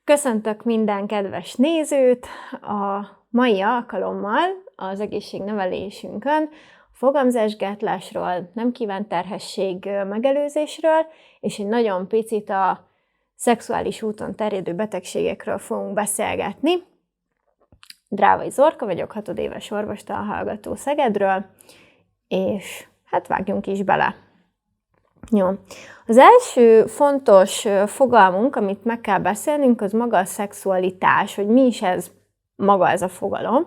Köszöntök minden kedves nézőt! A mai alkalommal az egészségnevelésünkön fogamzásgátlásról, nem kívánt terhesség megelőzésről, és egy nagyon picit a szexuális úton terjedő betegségekről fogunk beszélgetni. Drávai Zorka vagyok, 6 éves orvostanhallgató Szegedről, és hát vágjunk is bele. Jó. Az első fontos fogalmunk, amit meg kell beszélnünk, az maga a szexualitás, hogy mi is ez maga ez a fogalom.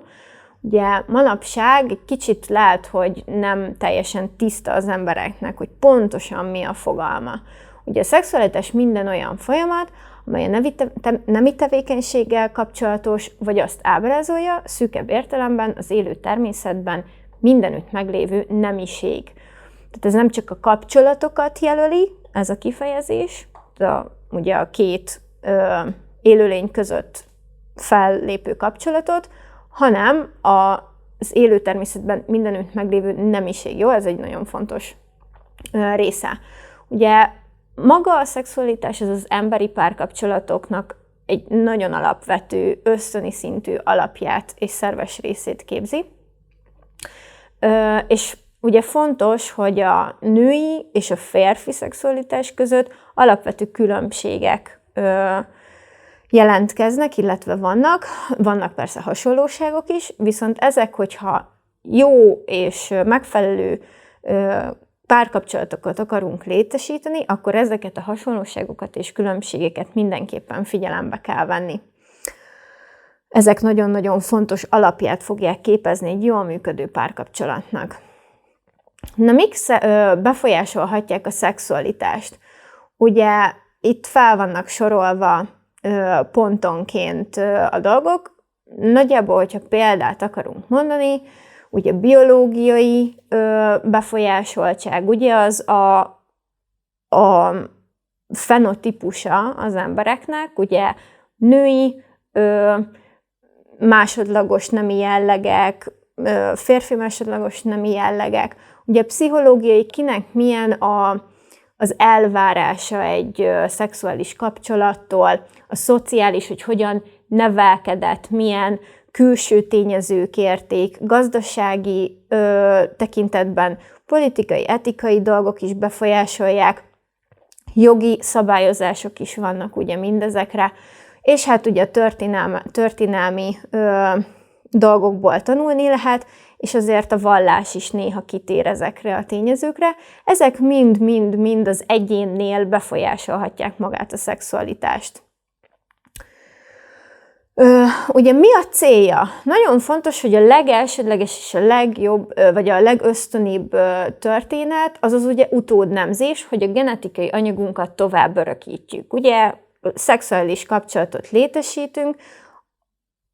Ugye manapság egy kicsit lehet, hogy nem teljesen tiszta az embereknek, hogy pontosan mi a fogalma. Ugye a szexualitás minden olyan folyamat, amely a nemi tevékenységgel kapcsolatos, vagy azt ábrázolja, szűkebb értelemben az élő természetben mindenütt meglévő nemiség. Tehát ez nem csak a kapcsolatokat jelöli, ez a kifejezés, ugye a két élőlény között fellépő kapcsolatot, hanem az élő természetben mindenütt meglévő nemiség. Jó, ez egy nagyon fontos része. Ugye maga a szexualitás az emberi párkapcsolatoknak egy nagyon alapvető, ösztöni szintű alapját és szerves részét képzi. És ugye fontos, hogy a női és a férfi szexualitás között alapvető különbségek jelentkeznek, illetve vannak persze hasonlóságok is, viszont ezek, hogyha jó és megfelelő párkapcsolatokat akarunk létesíteni, akkor ezeket a hasonlóságokat és különbségeket mindenképpen figyelembe kell venni. Ezek nagyon-nagyon fontos alapját fogják képezni egy jól működő párkapcsolatnak. Na, mik befolyásolhatják a szexualitást? Ugye itt fel vannak sorolva pontonként a dolgok. Nagyjából, hogyha példát akarunk mondani, ugye biológiai befolyásoltság, ugye az a fenotípusa az embereknek, ugye női, másodlagos nemi jellegek, férfi másodlagos nemi jellegek. Ugye pszichológiai kinek milyen az elvárása egy szexuális kapcsolattól, a szociális, hogy hogyan nevelkedett, milyen külső tényezők érték, gazdasági tekintetben politikai, etikai dolgok is befolyásolják, jogi szabályozások is vannak ugye mindezekre, és hát ugye a történelmi dolgokból tanulni lehet, és azért a vallás is néha kitér ezekre a tényezőkre. Ezek mind az egyénnél befolyásolhatják magát a szexualitást. Ugye mi a célja? Nagyon fontos, hogy a legelsődleges és a legjobb, vagy a legösztönibb történet, az ugye utódnemzés, hogy a genetikai anyagunkat tovább örökítjük. Ugye szexuális kapcsolatot létesítünk,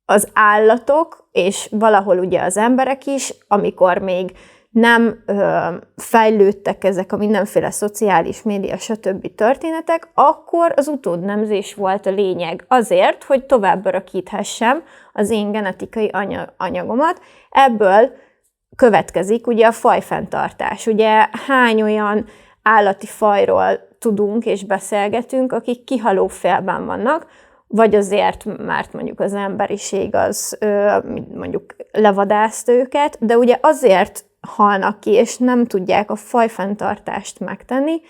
az állatok, és valahol ugye az emberek is, amikor még nem fejlődtek ezek a mindenféle szociális média, stb. Történetek, akkor az utódnemzés volt a lényeg. Azért, hogy tovább örökíthessem az én genetikai anyagomat. Ebből következik ugye a fajfenntartás. Ugye hány olyan állati fajról tudunk és beszélgetünk, akik kihaló félben vannak, vagy azért, mert mondjuk az emberiség az mondjuk levadázta őket, de ugye azért halnak ki, és nem tudják a fajfenntartást megtenni,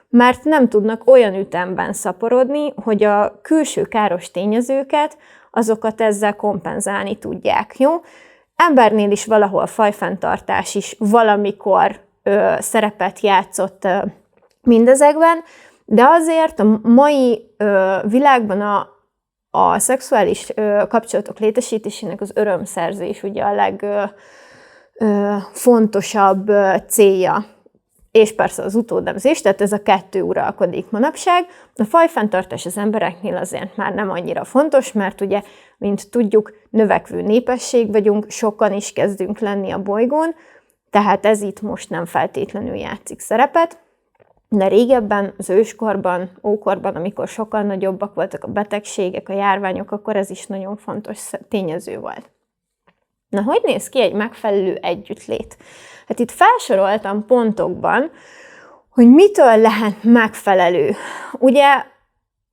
mert nem tudnak olyan ütemben szaporodni, hogy a külső káros tényezőket, azokat ezzel kompenzálni tudják, jó? Embernél is valahol fajfenntartás is valamikor szerepet játszott mindezekben, de azért a mai világban a szexuális kapcsolatok létesítésének az örömszerzés ugye a legfontosabb célja, és persze az utódnemzés, tehát ez a kettő uralkodik manapság. A fajfenntartás az embereknél azért már nem annyira fontos, mert ugye, mint tudjuk, növekvő népesség vagyunk, sokan is kezdünk lenni a bolygón, tehát ez itt most nem feltétlenül játszik szerepet. De régebben, az őskorban, ókorban, amikor sokkal nagyobbak voltak a betegségek, a járványok, akkor ez is nagyon fontos tényező volt. Na, hogy néz ki egy megfelelő együttlét? Hát itt felsoroltam pontokban, hogy mitől lehet megfelelő. Ugye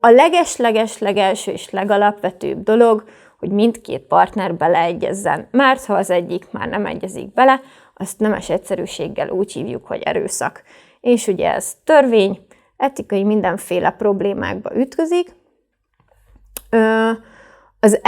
a leges-leges-legelső és legalapvetőbb dolog, hogy mindkét partner beleegyezzen, mert ha az egyik már nem egyezik bele, azt nemes egyszerűséggel úgy hívjuk, hogy erőszak. És ugye ez törvény, etikai mindenféle problémákba ütközik. Az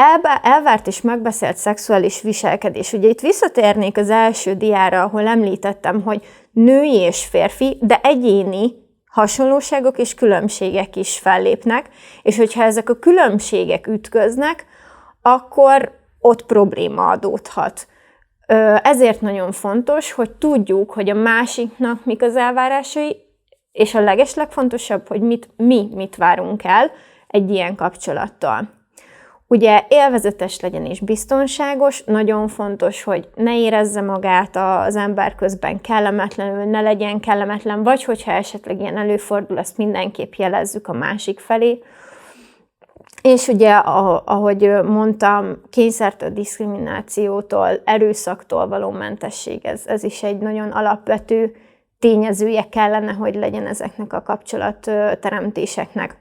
elvárt és megbeszélt szexuális viselkedés. Ugye itt visszatérnék az első diára, ahol említettem, hogy női és férfi, de egyéni hasonlóságok és különbségek is fellépnek, és hogyha ezek a különbségek ütköznek, akkor ott probléma adódhat. Ezért nagyon fontos, hogy tudjuk, hogy a másiknak mik az elvárásai, és a legeslegfontosabb, hogy mit várunk el egy ilyen kapcsolattól. Ugye élvezetes legyen és biztonságos, nagyon fontos, hogy ne érezze magát az ember közben kellemetlenül, ne legyen kellemetlen, vagy hogyha esetleg ilyen előfordul, azt mindenképp jelezzük a másik felé. És ugye, ahogy mondtam, kényszertől, diszkriminációtól, erőszaktól való mentesség, ez is egy nagyon alapvető tényezője kellene, hogy legyen ezeknek a kapcsolatteremtéseknek.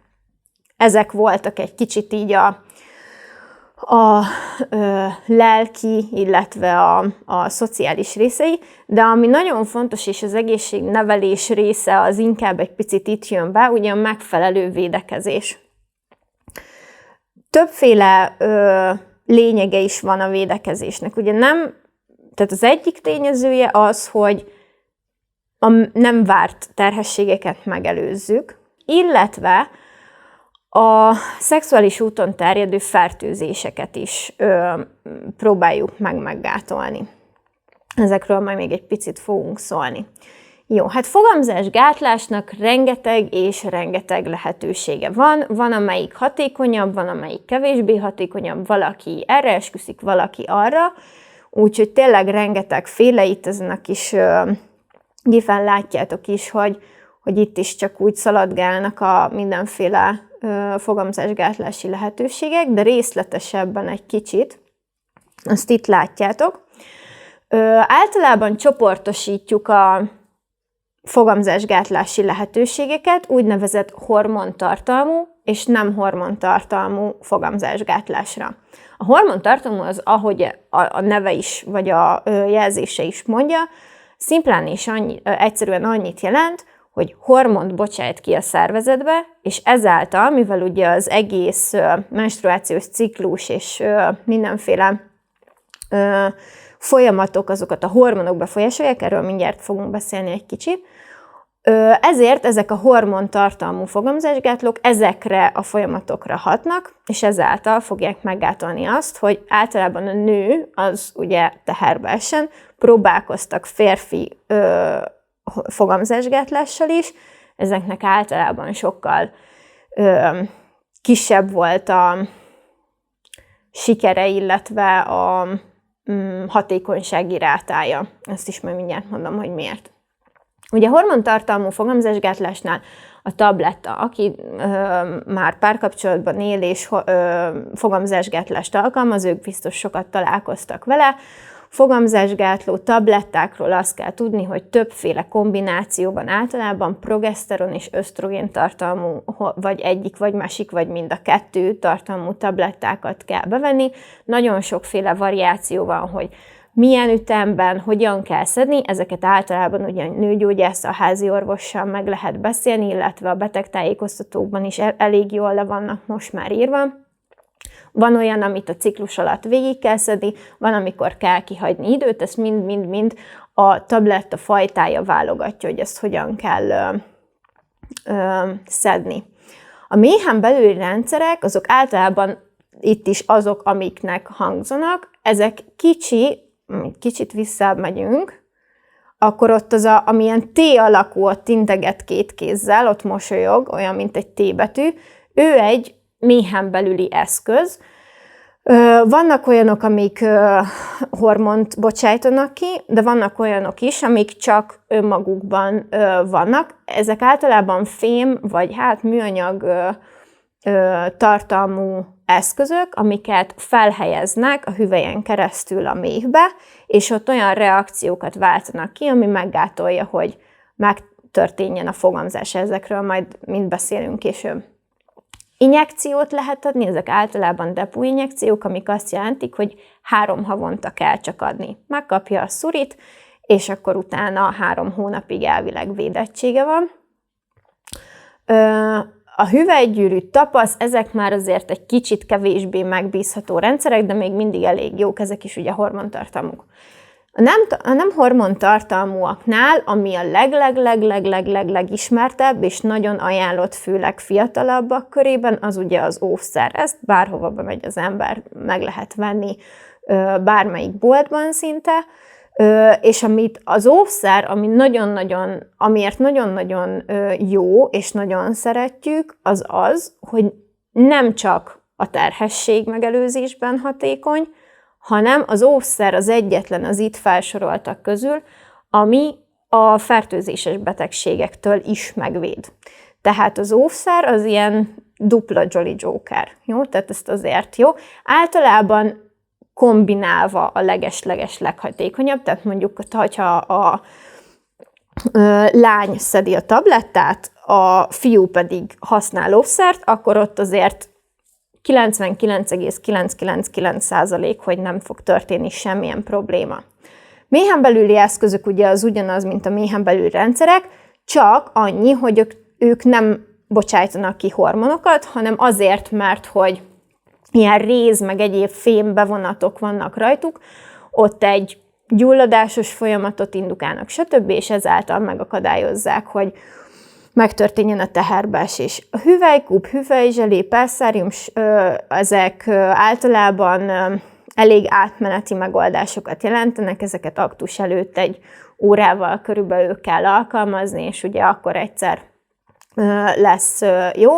Ezek voltak egy kicsit így a lelki, illetve a szociális részei, de ami nagyon fontos, és az egészségnevelés része az inkább egy picit itt jön be, ugye a megfelelő védekezés. Többféle lényege is van a védekezésnek. Ugye tehát az egyik tényezője az, hogy a nem várt terhességeket megelőzzük, illetve a szexuális úton terjedő fertőzéseket is próbáljuk meggátolni. Ezekről majd még egy picit fogunk szólni. Jó, hát fogamzásgátlásnak rengeteg lehetősége van. Van, amelyik hatékonyabb, van, amelyik kevésbé hatékonyabb, valaki erre esküszik, valaki arra. Úgyhogy tényleg rengetegféle, itt ezen a kis gifen látjátok is, hogy itt is csak úgy szaladgálnak a mindenféle fogamzásgátlási lehetőségek, de részletesebben egy kicsit, azt itt látjátok. Általában csoportosítjuk a fogamzásgátlási lehetőségeket úgynevezett hormontartalmú és nem hormontartalmú fogamzásgátlásra. A hormontartalmú az, ahogy a neve is, vagy a jelzése is mondja, szimplán és egyszerűen annyit jelent, hogy hormont bocsájt ki a szervezetbe, és ezáltal, mivel ugye az egész menstruációs ciklus és mindenféle folyamatok azokat a hormonok befolyásolják, erről mindjárt fogunk beszélni egy kicsit, ezért ezek a hormontartalmú fogamzásgátlók ezekre a folyamatokra hatnak, és ezáltal fogják meggátolni azt, hogy általában a nő, az ugye teherbe esen, próbálkoztak férfi fogamzásgátlással is, ezeknek általában sokkal kisebb volt a sikere, illetve a hatékonysági rátája. Ezt is majd mindjárt mondom, hogy miért. Ugye hormontartalmú fogamzásgátlásnál a tabletta, aki már párkapcsolatban él és fogamzásgátlást alkalmaz, ők biztos sokat találkoztak vele. Fogamzásgátló tablettákról azt kell tudni, hogy többféle kombinációban általában progeszteron és ösztrogén tartalmú, vagy egyik, vagy másik, vagy mind a kettő tartalmú tablettákat kell bevenni. Nagyon sokféle variáció van, hogy milyen ütemben, hogyan kell szedni, ezeket általában ugye nőgyógyásszal, házi orvossal meg lehet beszélni, illetve a betegtájékoztatókban is elég jól le vannak most már írva. Van olyan, amit a ciklus alatt végig kell szedni, van, amikor kell kihagyni időt, ezt mind a tabletta fajtája válogatja, hogy ezt hogyan kell szedni. A méhen belüli rendszerek, azok általában itt is azok, amiknek hangzanak, ezek kicsit visszamegyünk, akkor ott az, amilyen T alakú, ott integet két kézzel, ott mosolyog, olyan, mint egy T betű, ő egy méhen belüli eszköz. Vannak olyanok, amik hormont bocsájtanak ki, de vannak olyanok is, amik csak önmagukban vannak. Ezek általában fém, vagy műanyag tartalmú eszközök, amiket felhelyeznek a hüvelyen keresztül a méhbe, és ott olyan reakciókat váltanak ki, ami meggátolja, hogy megtörténjen a fogamzás. Ezekről majd mind beszélünk később. injekciót lehet adni, ezek általában depó injekciók, amik azt jelentik, hogy 3 havonta kell csak adni. Megkapja a szurit, és akkor utána 3 hónapig elvileg védettsége van. A hüvelygyűrű, tapasz, ezek már azért egy kicsit kevésbé megbízható rendszerek, de még mindig elég jók, ezek is ugye hormontartalmuk. A nem hormontartalmúaknál, ami a legismertebb és nagyon ajánlott, főleg fiatalabbak körében, az ugye az óvszer. Ezt bárhova bemegy az ember, meg lehet venni bármelyik boltban szinte, és amit az óvszer, amiért nagyon-nagyon jó, és nagyon szeretjük, az, hogy nem csak a terhesség megelőzésben hatékony, hanem az óvszer az egyetlen az itt felsoroltak közül, ami a fertőzéses betegségektől is megvéd. Tehát az óvszer az ilyen dupla Jolly Joker, jó? Tehát ezt azért jó. Általában kombinálva a leges leghatékonyabb, tehát mondjuk, ha a lány szedi a tablettát, a fiú pedig használ óvszert, akkor ott azért 99,999%, hogy nem fog történni semmilyen probléma. Méhen belüli eszközök ugye az ugyanaz, mint a méhen belüli rendszerek, csak annyi, hogy ők nem bocsájtanak ki hormonokat, hanem azért, mert hogy ilyen réz, meg egyéb fémbevonatok vannak rajtuk, ott egy gyulladásos folyamatot indukálnak, stb., és ezáltal megakadályozzák, hogy megtörténjen a teherbeesés. A hüvelykúp, hüvelykzselé, perszárium, ezek általában elég átmeneti megoldásokat jelentenek, ezeket aktus előtt 1 órával körülbelül kell alkalmazni, és ugye akkor egyszer lesz jó.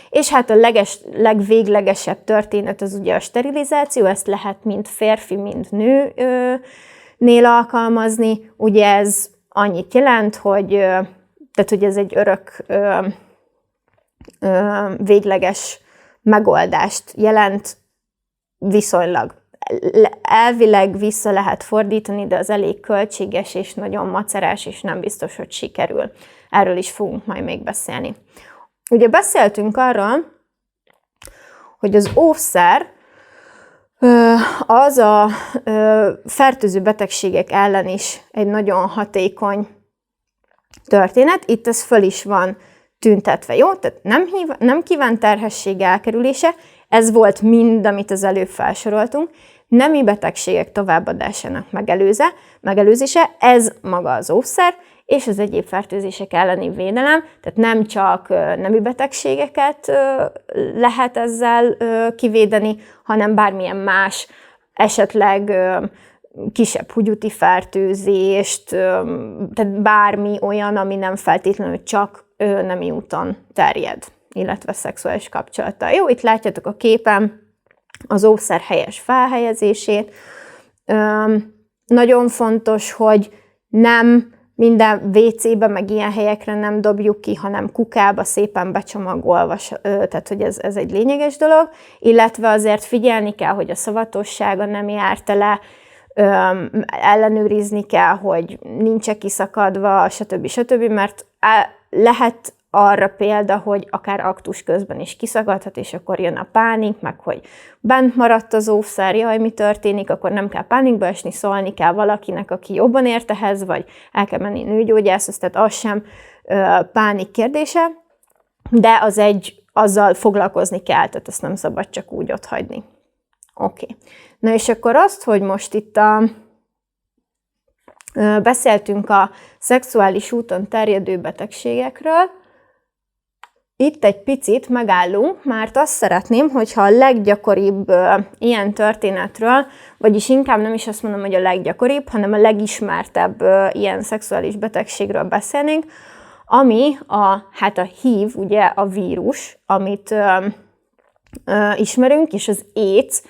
És hát a legvéglegesebb történet az ugye a sterilizáció, ezt lehet mind férfi, mind nőnél alkalmazni. Ugye ez annyit jelent, hogy ez egy örök végleges megoldást jelent viszonylag. Elvileg vissza lehet fordítani, de az elég költséges és nagyon macerás, és nem biztos, hogy sikerül. Erről is fogunk majd még beszélni. Ugye beszéltünk arról, hogy az óvszer az a fertőző betegségek ellen is egy nagyon hatékony történet. Itt ez föl is van tüntetve, jó? Tehát nem kívánt terhesség elkerülése, ez volt mind, amit az előbb felsoroltunk, nemi betegségek továbbadásának megelőzése, ez maga az óvszer, és az egyéb fertőzések elleni védelem, tehát nem csak nemi betegségeket lehet ezzel kivédeni, hanem bármilyen más, esetleg kisebb húgyúti fertőzést, tehát bármi olyan, ami nem feltétlenül csak nemi úton terjed, illetve szexuális kapcsolattal. Jó, itt látjátok a képen az óvszer helyes felhelyezését. Nagyon fontos, hogy nem minden WC-be, meg ilyen helyekre nem dobjuk ki, hanem kukába szépen becsomagolva, tehát hogy ez egy lényeges dolog, illetve azért figyelni kell, hogy a szavatossága nem jár tele, ellenőrizni kell, hogy nincs-e kiszakadva, stb., mert lehet arra példa, hogy akár aktus közben is kiszakadhat, és akkor jön a pánik, meg hogy bent maradt az óvszer, jaj, mi történik, akkor nem kell pánikba esni, szólni kell valakinek, aki jobban ért ehhez, vagy el kell menni nőgyógyászhoz, tehát az sem pánik kérdése, de azzal foglalkozni kell, tehát ezt nem szabad csak úgy otthagyni. Oké. Na és akkor azt, hogy most itt beszéltünk a szexuális úton terjedő betegségekről, itt egy picit megállunk, mert azt szeretném, hogyha a leggyakoribb ilyen történetről, vagyis inkább nem is azt mondom, hogy a leggyakoribb, hanem a legismertebb ilyen szexuális betegségről beszélnénk, ami a HIV, ugye a vírus, amit ismerünk, és az AIDS,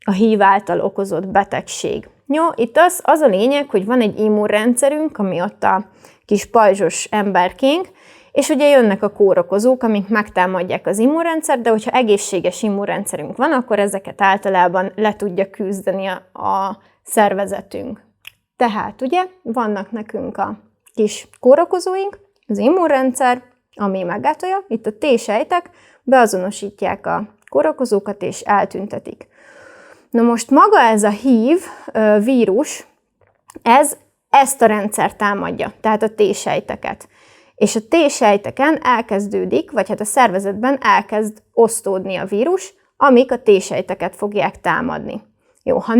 a HIV által okozott betegség. Jó, itt az a lényeg, hogy van egy immunrendszerünk, ami ott a kis pajzsos emberkénk, és ugye jönnek a kórokozók, amik megtámadják az immunrendszert, de hogyha egészséges immunrendszerünk van, akkor ezeket általában le tudja küzdeni a szervezetünk. Tehát ugye vannak nekünk a kis kórokozóink, az immunrendszer, ami meggátolja. Itt a T-sejtek beazonosítják a kórokozókat és eltüntetik. Na most maga ez a HIV vírus, ezt a rendszert támadja, tehát a T-sejteket. És a T-sejteken elkezdődik, vagy hát a szervezetben elkezd osztódni a vírus, amik a T-sejteket fogják támadni. Jó, ha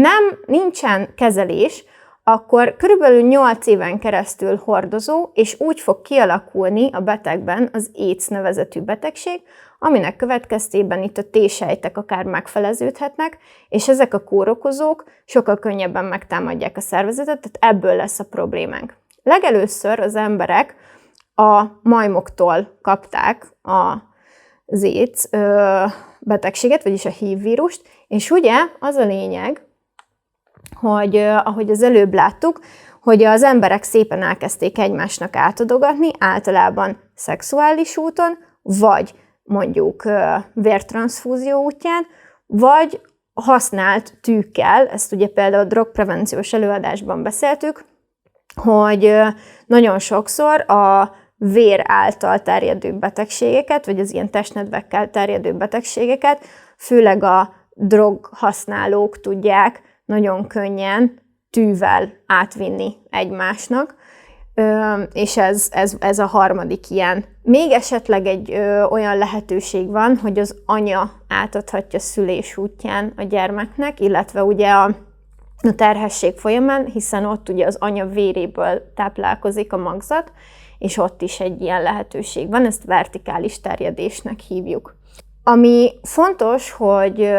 nincsen kezelés, akkor körülbelül 8 éven keresztül hordozó, és úgy fog kialakulni a betegben az AIDS nevezetű betegség, aminek következtében itt a T-sejtek akár megfeleződhetnek, és ezek a kórokozók sokkal könnyebben megtámadják a szervezetet, tehát ebből lesz a problémánk. Legelőször az emberek a majmoktól kapták az AIDS betegséget, vagyis a HIV vírust, és ugye az a lényeg, hogy ahogy az előbb láttuk, hogy az emberek szépen elkezdték egymásnak átadogatni, általában szexuális úton, vagy mondjuk vértranszfúzió útján, vagy használt tűkkel, ezt ugye például a drogprevenciós előadásban beszéltük, hogy nagyon sokszor a vér által terjedő betegségeket, vagy az ilyen testnedvekkel terjedő betegségeket, főleg a droghasználók tudják nagyon könnyen tűvel átvinni egymásnak, és ez a harmadik ilyen. Még esetleg egy olyan lehetőség van, hogy az anya átadhatja szülés útján a gyermeknek, illetve ugye a terhesség folyamán, hiszen ott ugye az anya véréből táplálkozik a magzat, és ott is egy ilyen lehetőség van, ezt vertikális terjedésnek hívjuk. Ami fontos, hogy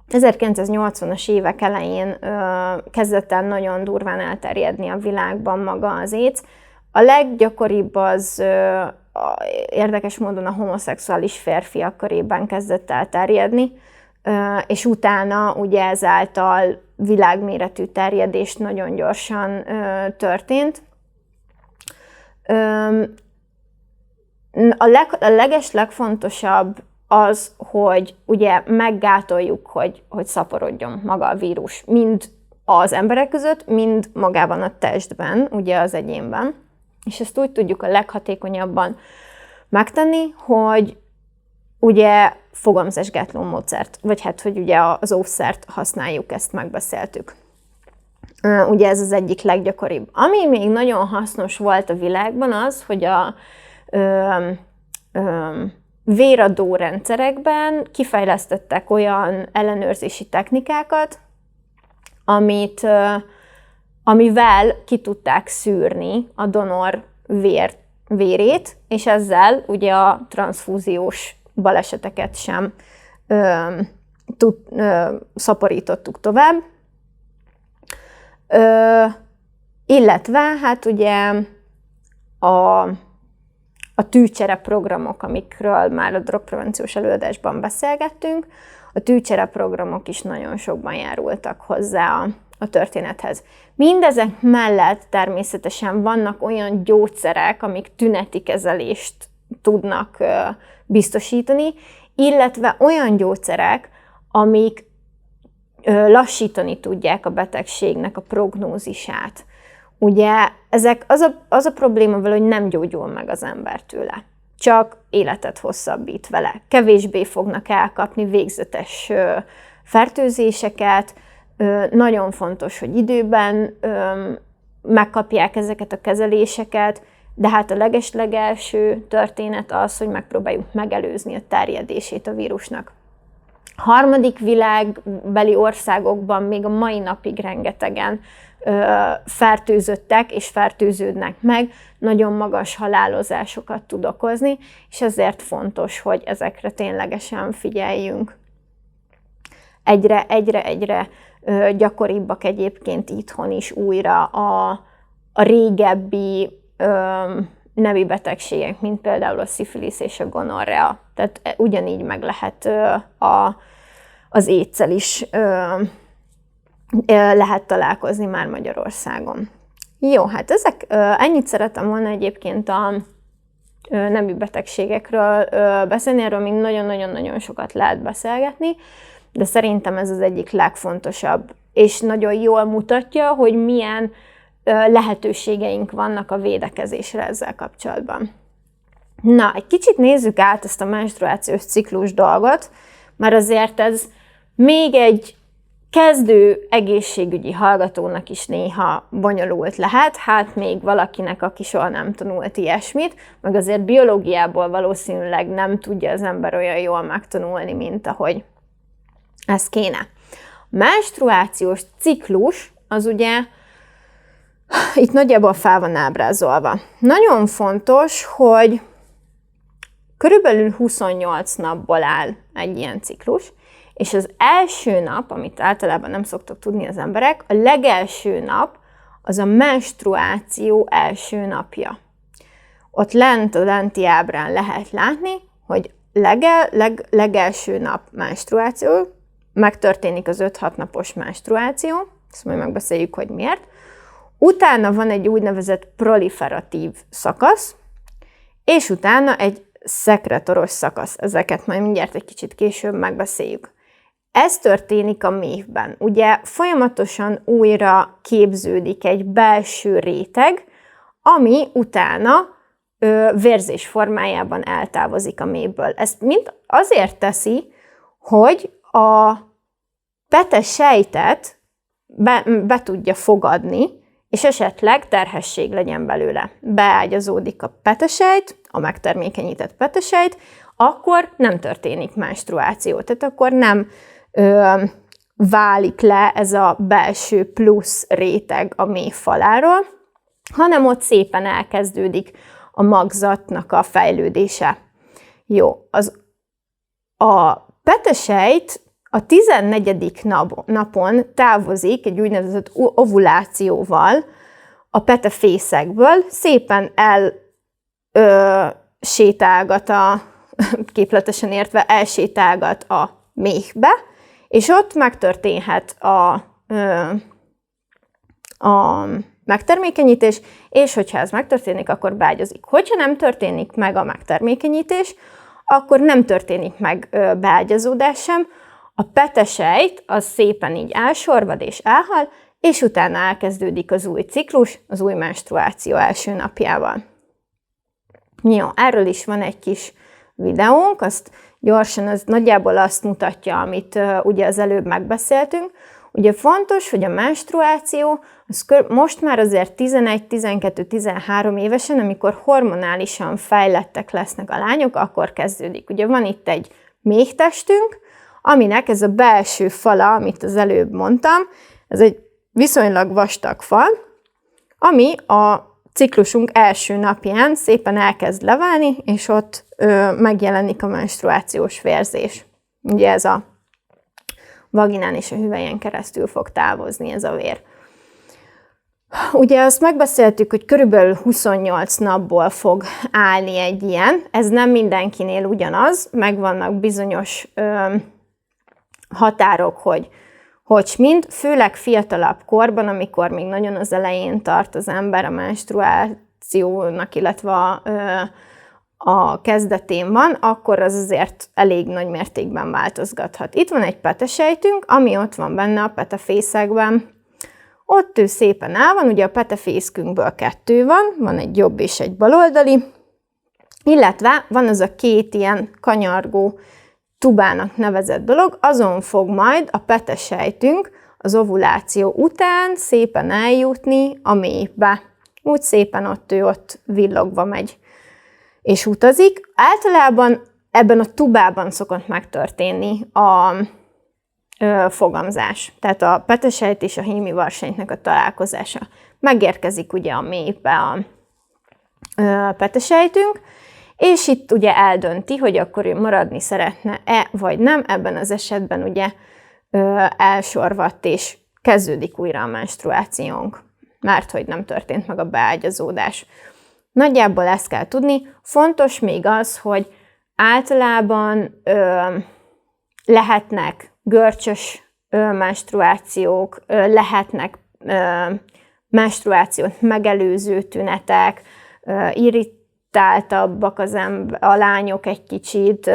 1980-as évek elején kezdett el nagyon durván elterjedni a világban maga az AIDS. A leggyakoribb az érdekes módon a homoszexuális férfiak körében kezdett el terjedni, és utána ugye ezáltal világméretű terjedés nagyon gyorsan történt. A legfontosabb az, hogy ugye meggátoljuk, hogy szaporodjon maga a vírus, mind az emberek között, mind magában a testben, ugye az egyénben. És ezt úgy tudjuk a leghatékonyabban megtenni, hogy ugye fogamzásgátló módszert, vagy hát, hogy ugye az óvszert használjuk, ezt megbeszéltük. Ugye ez az egyik leggyakoribb. Ami még nagyon hasznos volt a világban az, hogy a véradó rendszerekben kifejlesztettek olyan ellenőrzési technikákat, amivel ki tudták szűrni a donor vérét, és ezzel ugye a transzfúziós baleseteket sem szaporítottuk tovább. Illetve hát ugye a tűcsere programok, amikről már a drogprevenciós előadásban beszélgettünk, a tűcsere programok is nagyon sokban járultak hozzá a történethez. Mindezek mellett természetesen vannak olyan gyógyszerek, amik tüneti kezelést tudnak biztosítani, illetve olyan gyógyszerek, amik lassítani tudják a betegségnek a prognózisát. Ugye az a probléma vele, hogy nem gyógyul meg az ember tőle, csak életet hosszabbít vele. Kevésbé fognak elkapni végzetes fertőzéseket, nagyon fontos, hogy időben megkapják ezeket a kezeléseket, de hát a legeslegelső történet az, hogy megpróbáljuk megelőzni a terjedését a vírusnak. Harmadik világbeli országokban még a mai napig rengetegen fertőzöttek és fertőződnek meg, nagyon magas halálozásokat tud okozni, és ezért fontos, hogy ezekre ténylegesen figyeljünk. Egyre gyakoribbak egyébként itthon is újra a régebbi nemi betegségek, mint például a szifilisz és a gonorrea. Tehát ugyanígy meg lehet az AIDS-szel is lehet találkozni már Magyarországon. Jó, hát ennyit szeretem volna egyébként a nemi betegségekről beszélni, erről még nagyon-nagyon-nagyon sokat lehet beszélgetni, de szerintem ez az egyik legfontosabb, és nagyon jól mutatja, hogy milyen lehetőségeink vannak a védekezésre ezzel kapcsolatban. Na, egy kicsit nézzük át ezt a menstruációs ciklus dolgot, mert azért ez még egy kezdő egészségügyi hallgatónak is néha bonyolult lehet, hát még valakinek, aki soha nem tanult ilyesmit, meg azért biológiából valószínűleg nem tudja az ember olyan jól megtanulni, mint ahogy ez kéne. A menstruációs ciklus az ugye itt nagyjából fel van ábrázolva. Nagyon fontos, hogy körülbelül 28 napból áll egy ilyen ciklus, és az első nap, amit általában nem szoktak tudni az emberek, a legelső nap az a menstruáció első napja. Ott lent a lenti ábrán lehet látni, hogy legelső nap menstruáció, megtörténik az 5-6 napos menstruáció, ezt majd megbeszéljük, hogy miért. Utána van egy úgynevezett proliferatív szakasz, és utána egy szekretoros szakasz. Ezeket majd mindjárt egy kicsit később megbeszéljük. Ez történik a méhben. Ugye folyamatosan újra képződik egy belső réteg, ami utána vérzés formájában eltávozik a méhből. Ezt mind azért teszi, hogy a petesejtet be tudja fogadni, és esetleg terhesség legyen belőle. Beágyazódik a petesejt, a megtermékenyített petesejt, akkor nem történik menstruáció. Tehát akkor nem válik le ez a belső plusz réteg a méh faláról, hanem ott szépen elkezdődik a magzatnak a fejlődése. Jó, a petesejt a 14. napon távozik egy úgynevezett ovulációval a petefészekből, szépen sétálgat képletesen értve elsétálgat a méhbe, és ott megtörténhet a megtermékenyítés, és hogyha ez megtörténik, akkor beágyazik. Hogyha nem történik meg a megtermékenyítés, akkor nem történik meg beágyazódás sem, a petesejt az szépen így elsorvad és elhal, és utána elkezdődik az új ciklus, az új menstruáció első napjával. Jó, erről is van egy kis videónk, azt gyorsan, az nagyjából azt mutatja, amit ugye az előbb megbeszéltünk. Ugye fontos, hogy a menstruáció az most már azért 11, 12, 13 évesen, amikor hormonálisan fejlettek lesznek a lányok, akkor kezdődik. Ugye van itt egy méhtestünk, aminek ez a belső fala, amit az előbb mondtam, ez egy viszonylag vastag fal, ami a ciklusunk első napján szépen elkezd leválni, és ott megjelenik a menstruációs vérzés. Ugye ez a vaginán és a hüvelyen keresztül fog távozni ez a vér. Ugye azt megbeszéltük, hogy körülbelül 28 napból fog állni egy ilyen. Ez nem mindenkinél ugyanaz, megvannak bizonyos határok, hogy mind, főleg fiatalabb korban, amikor még nagyon az elején tart az ember a menstruációnak, illetve a kezdetén van, akkor az azért elég nagy mértékben változgathat. Itt van egy petesejtünk, ami ott van benne a petefészekben. Ott ő szépen el van, ugye a petefészkünkből 2 van egy jobb és egy baloldali, illetve van az a 2 ilyen kanyargó tubának nevezett dolog, azon fog majd a petesejtünk az ovuláció után szépen eljutni a méhbe. Úgy szépen ott villogva megy és utazik. Általában ebben a tubában szokott megtörténni a fogamzás. Tehát a petesejt és a hémivarsejtnek a találkozása. Megérkezik ugye a méhbe a petesejtünk, és itt ugye eldönti, hogy akkor ő maradni szeretne-e, vagy nem. Ebben az esetben ugye elsorvadt, és kezdődik újra a menstruációnk, mert hogy nem történt meg a beágyazódás. Nagyjából ezt kell tudni. Fontos még az, hogy általában lehetnek görcsös menstruációk, lehetnek menstruációt megelőző tünetek, irritáltabbak a lányok egy kicsit,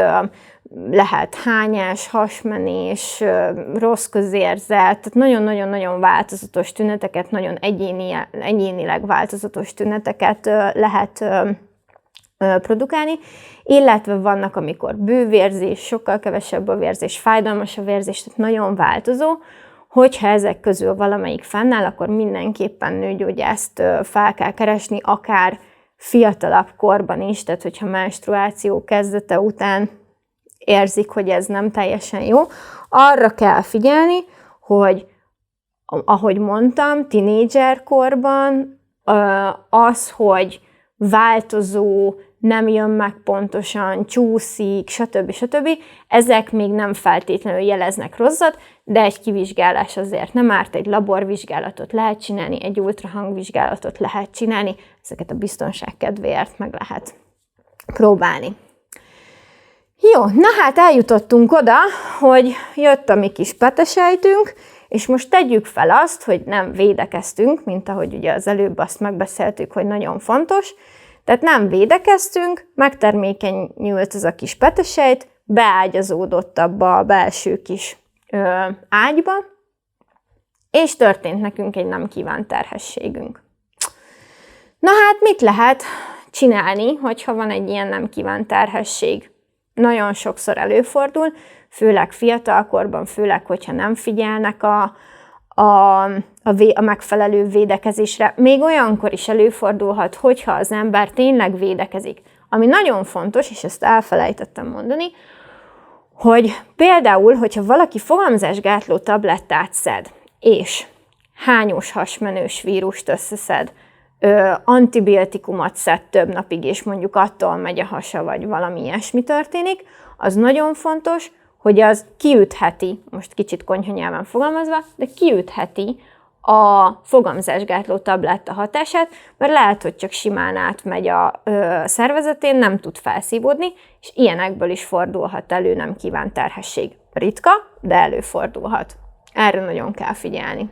lehet hányás, hasmenés, rossz közérzet, tehát nagyon-nagyon-nagyon változatos tüneteket, nagyon egyénileg változatos tüneteket lehet produkálni, illetve vannak, amikor bővérzés, sokkal kevesebb a vérzés, fájdalmas a vérzés, tehát nagyon változó. Hogyha ezek közül valamelyik fennáll, akkor mindenképpen nőgyógyászt fel kell keresni, akár fiatalabb korban is, tehát hogyha menstruáció kezdete után érzik, hogy ez nem teljesen jó, arra kell figyelni, hogy ahogy mondtam, tinédzserkorban az, hogy változó, nem jön meg pontosan, csúszik, stb. Ezek még nem feltétlenül jeleznek rosszat, de egy kivizsgálás azért nem árt, egy laborvizsgálatot lehet csinálni, egy ultrahangvizsgálatot lehet csinálni, ezeket a biztonság kedvéért meg lehet próbálni. Jó, na hát eljutottunk oda, hogy jött a mi kis petesejtünk, és most tegyük fel azt, hogy nem védekeztünk, mint ahogy ugye az előbb azt megbeszéltük, hogy nagyon fontos. Tehát nem védekeztünk, megtermékenyült ez a kis petesejt, beágyazódott abba a belső kis ágyba, és történt nekünk egy nem kívánt terhességünk. Na hát mit lehet csinálni, hogyha van egy ilyen nem kívánt terhesség? Nagyon sokszor előfordul, főleg fiatalkorban, főleg, hogyha nem figyelnek a megfelelő védekezésre. Még olyankor is előfordulhat, hogyha az ember tényleg védekezik. Ami nagyon fontos, és ezt elfelejtettem mondani, hogy például, hogyha valaki fogamzásgátló tablettát szed, és hányós hasmenős vírust összeszed, antibiotikumot szed több napig, és mondjuk attól megy a hasa, vagy valami ilyesmi történik, az nagyon fontos, hogy az kiütheti, most kicsit konyha nyelven fogalmazva, de kiütheti a fogamzásgátló tabletta hatását, mert lehet, hogy csak simán átmegy a szervezetén, nem tud felszívódni, és ilyenekből is fordulhat elő nem kívánt terhesség. Ritka, de előfordulhat. Erre nagyon kell figyelni.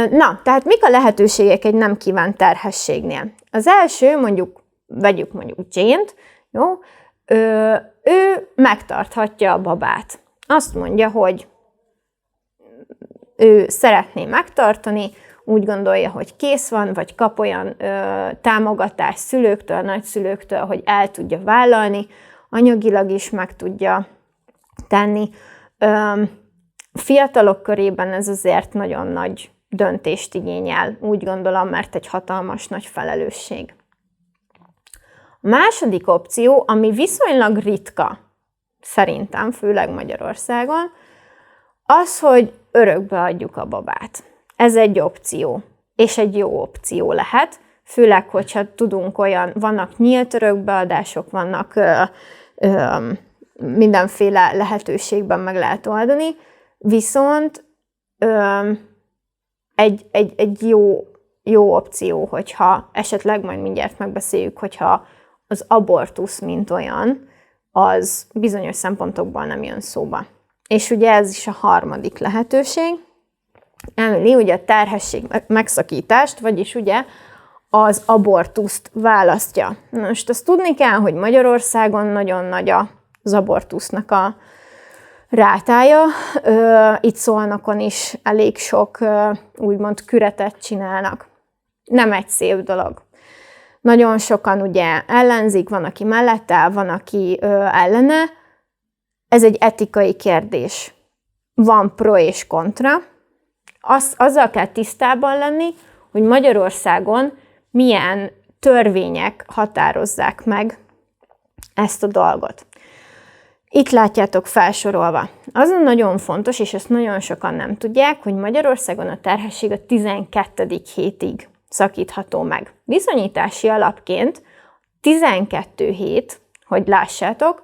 Na, tehát mik a lehetőségek egy nem kívánt terhességnél? Az első, vegyük mondjuk Jane-t, jó? Ő megtarthatja a babát. Azt mondja, hogy ő szeretné megtartani, úgy gondolja, hogy kész van, vagy kap olyan támogatást szülőktől, nagyszülőktől, hogy el tudja vállalni, anyagilag is meg tudja tenni. Fiatalok körében ez azért nagyon nagy döntést igényel, úgy gondolom, mert egy hatalmas nagy felelősség. A második opció, ami viszonylag ritka, szerintem, főleg Magyarországon, az, hogy örökbe adjuk a babát. Ez egy opció, és egy jó opció lehet, főleg, hogyha tudunk vannak nyílt örökbeadások, vannak mindenféle lehetőségben meg lehet oldani, viszont egy jó opció, hogyha esetleg majd mindjárt megbeszéljük, hogyha az abortusz, mint olyan, az bizonyos szempontokból nem jön szóba. És ugye ez is a harmadik lehetőség. Emily ugye a terhesség megszakítást, vagyis ugye az abortuszt választja. Most azt tudni kell, hogy Magyarországon nagyon nagy az abortusznak a rátája. Itt Szolnokon is elég sok úgymond küretet csinálnak. Nem egy szép dolog. Nagyon sokan ugye ellenzik, van, aki mellette, van, aki ellene. Ez egy etikai kérdés. Van pro és kontra. Azzal kell tisztában lenni, hogy Magyarországon milyen törvények határozzák meg ezt a dolgot. Itt látjátok felsorolva. Az nagyon fontos, és ezt nagyon sokan nem tudják, hogy Magyarországon a terhesség a 12. hétig szakítható meg. Viszonyítási alapként 12 hét, hogy lássátok,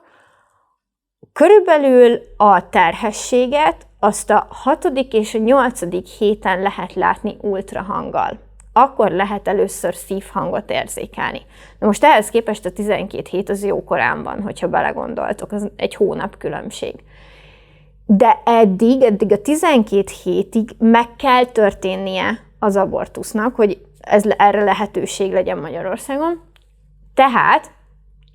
körülbelül a terhességet azt a 6. és a 8. héten lehet látni ultrahanggal. Akkor lehet először szívhangot érzékelni. Na most ehhez képest a 12 hét az jó korán van, hogyha belegondoltok, az egy hónap különbség. De eddig a 12 hétig meg kell történnie az abortusznak, hogy erre lehetőség legyen Magyarországon. Tehát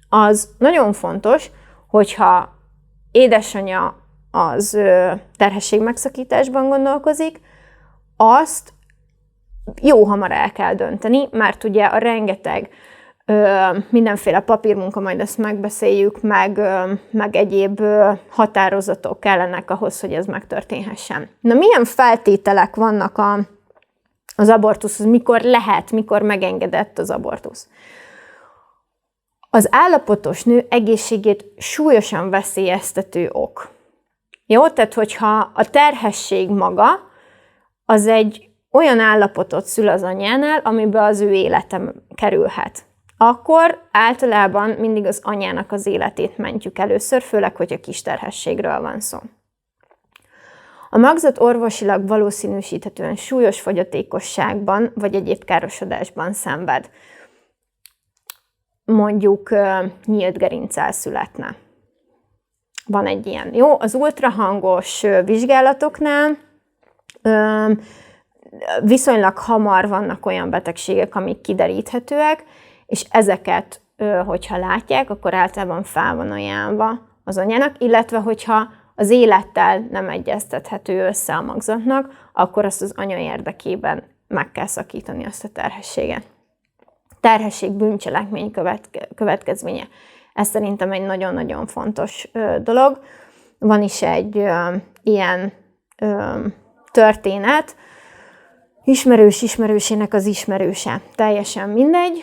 az nagyon fontos, hogyha édesanyja az terhesség megszakításban gondolkozik, azt jó hamar el kell dönteni, mert ugye a rengeteg mindenféle papírmunka, majd ezt megbeszéljük, meg egyéb határozatok kellenek ahhoz, hogy ez megtörténhessen. Na, milyen feltételek vannak az abortuszhoz, mikor lehet, mikor megengedett az abortusz? Az állapotos nő egészségét súlyosan veszélyeztető ok. Jó, tehát hogyha a terhesség maga az egy olyan állapotot szül az anyánál, amiben az ő élete kerülhet, akkor általában mindig az anyának az életét mentjük először, főleg, hogyha kisterhességről van szó. A magzat orvosilag valószínűsíthetően súlyos fogyatékosságban vagy egyéb károsodásban szenved. Mondjuk nyílt gerinccal születne. Van egy ilyen. Jó, az ultrahangos vizsgálatoknál viszonylag hamar vannak olyan betegségek, amik kideríthetőek, és ezeket, hogyha látják, akkor általában fel van ajánlva az anyának, illetve hogyha az élettel nem egyeztethető össze a magzatnak, akkor azt az anya érdekében meg kell szakítani azt a terhességet. Terhesség bűncselekmény következménye. Ez szerintem egy nagyon-nagyon fontos dolog. Van is egy ilyen történet, ismerősének az ismerőse. Teljesen mindegy.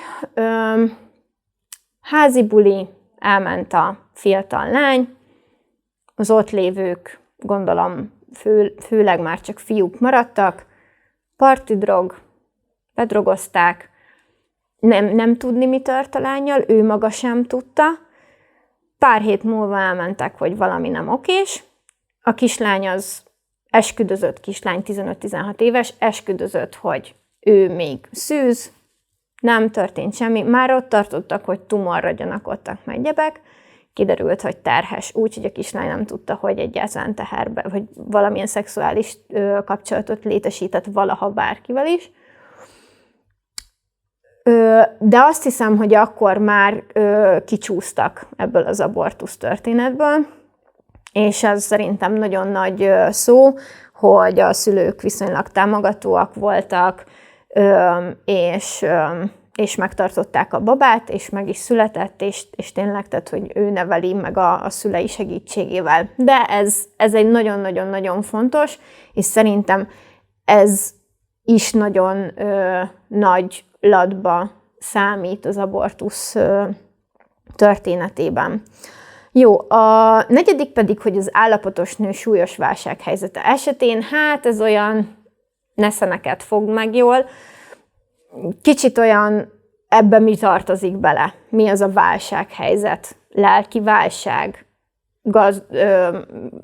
Házi buli, elment a fiatal lány, az ott lévők, gondolom, főleg már csak fiúk maradtak, partidrog, bedrogozták, nem tudni, mi tört a lánnyal, ő maga sem tudta. Pár hét múlva elmentek, hogy valami nem okés. A kislány az esküdözött, kislány 15-16 éves, esküdözött, hogy ő még szűz, nem történt semmi. Már ott tartottak, hogy tumorra gyanakodtak meg gyebek, kiderült, hogy terhes, úgyhogy a kislány nem tudta, hogy egyáltalán teherbe, vagy valamilyen szexuális kapcsolatot létesített valaha bárkivel is. De azt hiszem, hogy akkor már kicsúsztak ebből az abortusz történetből, és ez szerintem nagyon nagy szó, hogy a szülők viszonylag támogatóak voltak, és megtartották a babát, és meg is született, és tényleg, tehát, hogy ő neveli meg a szülei segítségével. De ez egy nagyon-nagyon-nagyon fontos, és szerintem ez is nagyon nagy latba számít az abortusz történetében. Jó, a negyedik pedig, hogy az állapotos nő súlyos válsághelyzete esetén, hát ez olyan neszeneket fog meg jól, kicsit olyan, ebben mi tartozik bele, mi az a válsághelyzet, lelki válság,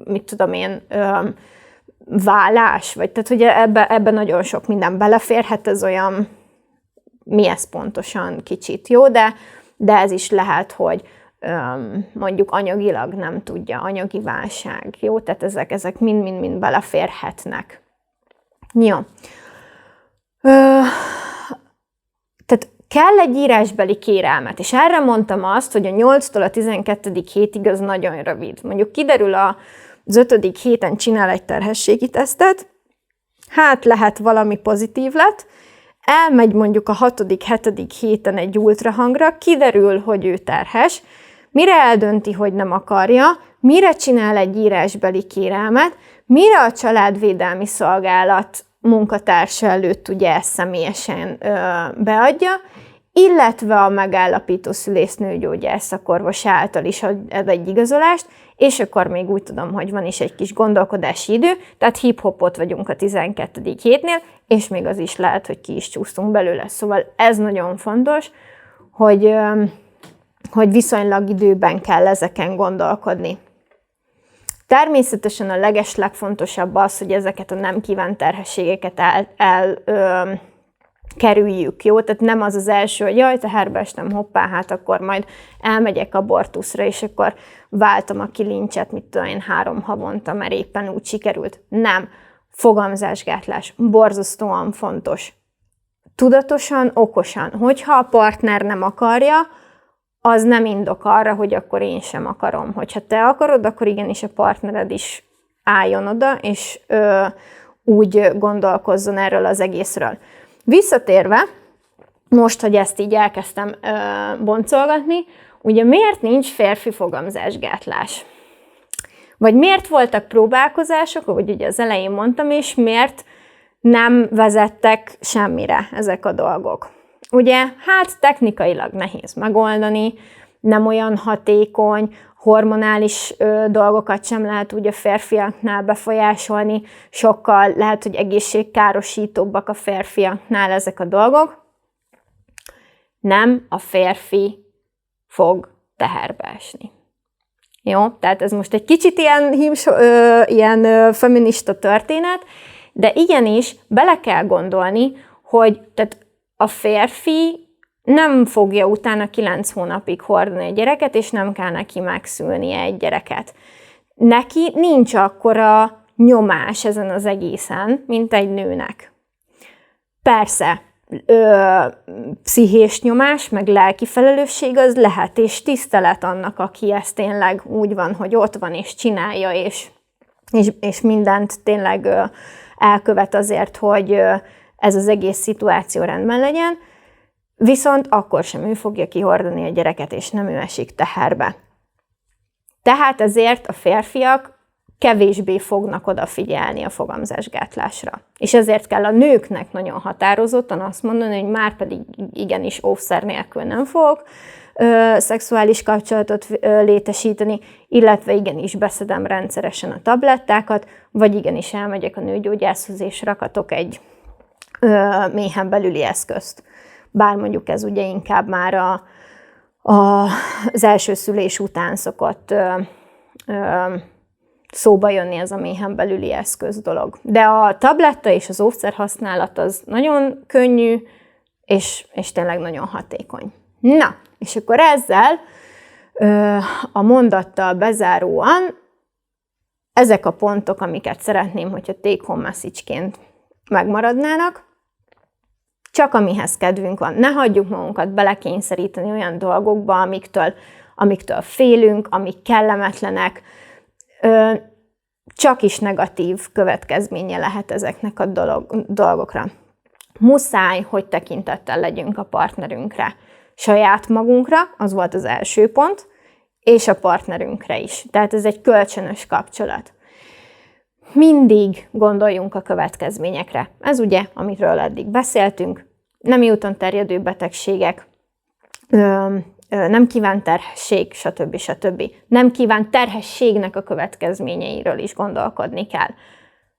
mit tudom én, vállás, vagy tehát, hogy ebbe nagyon sok minden beleférhet, ez olyan, mi ez pontosan kicsit, jó, de ez is lehet, hogy mondjuk anyagilag nem tudja, anyagi válság, jó, tehát ezek mind-mind beleférhetnek. Jó. Tehát kell egy írásbeli kérelmet, és erre mondtam azt, hogy a 8-tól a 12. hétig az nagyon rövid. Mondjuk kiderül az 5. héten csinál egy terhességi tesztet, hát lehet valami pozitív lett, elmegy mondjuk a 6.-7. héten egy ultrahangra, kiderül, hogy ő terhes, mire eldönti, hogy nem akarja, mire csinál egy írásbeli kérelmet, mire a Családvédelmi Szolgálat munkatársa előtt ugye ezt személyesen beadja, illetve a megállapító szülésznőgyógyász szakorvos által is ad egy igazolást, és akkor még úgy tudom, hogy van is egy kis gondolkodási idő, tehát hip-hopot vagyunk a 12. hétnél, és még az is lehet, hogy ki is csúsztunk belőle. Szóval ez nagyon fontos, hogy viszonylag időben kell ezeken gondolkodni. Természetesen a legfontosabb az, hogy ezeket a nem kívánt terhességeket kerüljük, jó? Tehát nem az az első, hogy jaj, teherbe estem, hoppá, hát akkor majd elmegyek abortuszra, és akkor váltom a kilincset, mit tudom én, 3 havonta, mert éppen úgy sikerült. Nem. Fogamzásgátlás. Borzasztóan fontos. Tudatosan, okosan. Hogyha a partner nem akarja, az nem indok arra, hogy akkor én sem akarom. Hogyha te akarod, akkor igenis a partnered is álljon oda, és úgy gondolkozzon erről az egészről. Visszatérve, most, hogy ezt így elkezdtem boncolgatni, ugye miért nincs férfi fogamzásgátlás? Vagy miért voltak próbálkozások, ahogy ugye az elején mondtam is, miért nem vezettek semmire ezek a dolgok? Ugye, hát technikailag nehéz megoldani, nem olyan hatékony, hormonális dolgokat sem lehet úgy a férfiaknál befolyásolni, sokkal lehet, hogy egészségkárosítóbbak a férfiaknál ezek a dolgok. Nem a férfi fog teherbe esni. Jó? Tehát ez most egy kicsit ilyen feminista történet, de igenis bele kell gondolni, hogy tehát a férfi nem fogja utána 9 hónapig hordani egy gyereket, és nem kell neki megszülnie egy gyereket. Neki nincs akkora nyomás ezen az egészen, mint egy nőnek. Persze, pszichés nyomás, meg lelki felelősség az lehet, és tisztelet annak, aki ezt tényleg úgy van, hogy ott van, és csinálja, és mindent tényleg elkövet azért, hogy ez az egész szituáció rendben legyen, viszont akkor sem ő fogja kihordani a gyereket, és nem ő esik teherbe. Tehát ezért a férfiak kevésbé fognak odafigyelni a fogamzásgátlásra. És ezért kell a nőknek nagyon határozottan azt mondani, hogy már pedig igenis óvszer nélkül nem fogok szexuális kapcsolatot létesíteni, illetve igenis beszedem rendszeresen a tablettákat, vagy igenis elmegyek a nőgyógyászhoz, és rakatok egy méhen belüli eszközt. Bár mondjuk ez ugye inkább már az első szülés után szokott szóba jönni ez a méhen belüli eszköz dolog. De a tabletta és az óvszer használat az nagyon könnyű, és tényleg nagyon hatékony. Na, és akkor ezzel a mondattal bezáróan ezek a pontok, amiket szeretném, hogyha take-home message-ként megmaradnának, csak amihez kedvünk van. Ne hagyjuk magunkat belekényszeríteni olyan dolgokba, amiktől félünk, amik kellemetlenek, csak is negatív következménye lehet ezeknek a dolgokra. Muszáj, hogy tekintettel legyünk a partnerünkre. Saját magunkra, az volt az első pont, és a partnerünkre is. Tehát ez egy kölcsönös kapcsolat. Mindig gondoljunk a következményekre. Ez ugye, amiről eddig beszéltünk, nemi úton terjedő betegségek, nem kívánt terhesség, stb. Nem kívánt terhességnek a következményeiről is gondolkodni kell.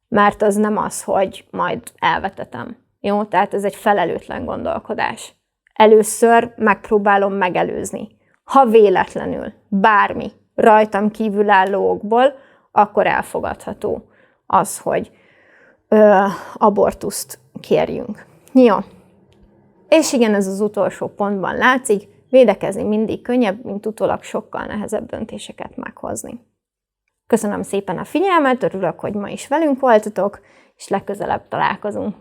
Mert az nem az, hogy majd elvetetem. Jó? Tehát ez egy felelőtlen gondolkodás. Először megpróbálom megelőzni. Ha véletlenül bármi rajtam kívülálló okból, akkor elfogadható az, hogy abortuszt kérjünk. Jó. És igen, ez az utolsó pontban látszik, védekezni mindig könnyebb, mint utólag sokkal nehezebb döntéseket meghozni. Köszönöm szépen a figyelmet, örülök, hogy ma is velünk voltatok, és legközelebb találkozunk.